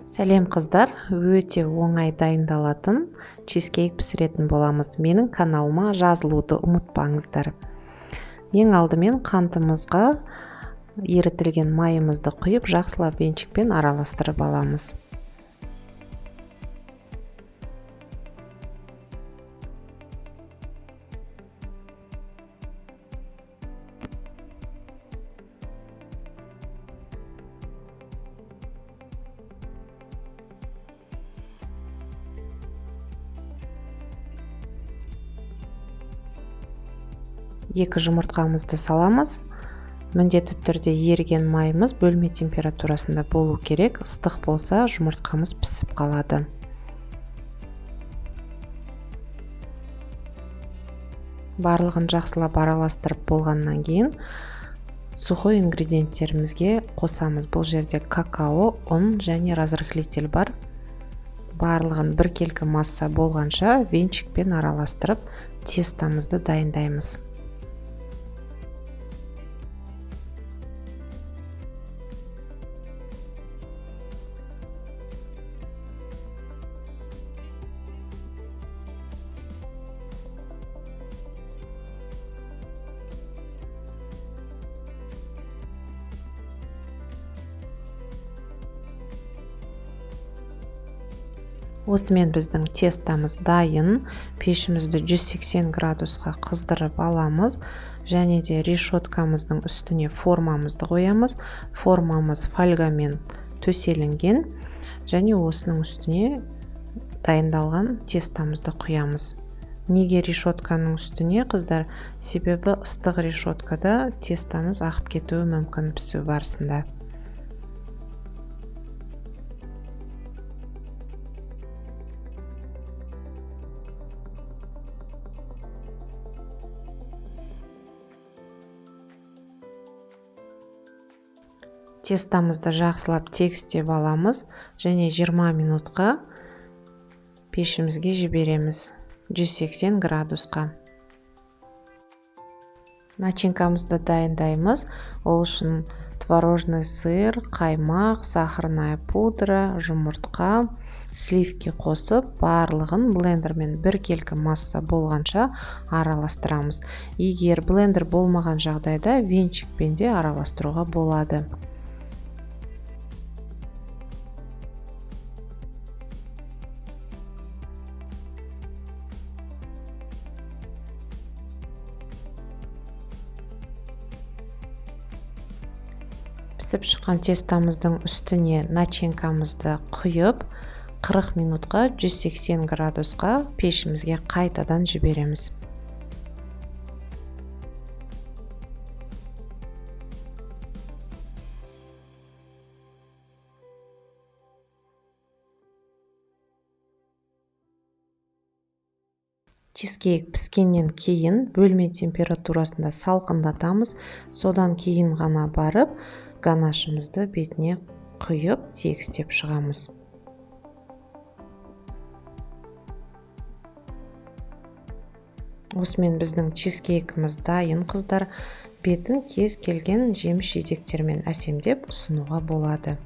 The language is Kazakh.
Сәлем қыздар, өте оңай дайындалатын чизкейк пісіретін боламыз. Менің каналыма жазылуды ұмытпаңыздар. Ең алдымен қантымызға ерітілген майымызды құйып, жақсылап венчикпен араластырып аламыз. Екі жұмыртқамызды саламыз. Міндетті түрде еріген майымыз бөлме температурасында болу керек. Ыстық болса, жұмыртқамыз пісіп қалады. Барлығын жақсылап араластырып болғаннан кейін сухой ингредиенттерімізге қосамыз. Бұл жерде какао, ұн және разрыхлитель бар. Барлығын бір келкі масса болғанша венчикпен араластырып тестамызды дайындаймыз. Осымен біздің тестамыз дайын. Пешімізді 180 градусқа қыздырып аламыз. Және де решеткамыздың үстіне формамызды қоямыз. Формамыз фольгамен төселінген. Және осының үстіне дайындалған тестамызды құямыз. Неге решетканың үстіне, қыздар? Себебі ыстық решеткада тестамыз ағып кетуі мүмкін пісу барысында. Тестамызды жақсылап тегістеп аламыз және 20 минутқа пешімізге жібереміз 180 градусқа. Начинкамызды дайындаймыз. Ол үшін творожный сыр, қаймақ, сахарная пудра, жұмыртқа, сливки қосып, барлығын блендермен бір келкі масса болғанша араластырамыз. Егер блендер болмаған жағдайда венчикпен де араластыруға болады. Пісіп шыққан тестамыздың үстіне начинкамызды құйып, 40 минутқа 180 градусқа пешімізге қайтадан жібереміз. Чизкейк піскеннен кейін бөлме температурасында салқындатамыз. Содан кейін ғана барып, ганашымызды бетіне құйып, тегістеп шығамыз. Осымен біздің чизкейкіміз дайын, қыздар. Бетін кез келген жеміс жидектермен әсемдеп ұсынуға болады.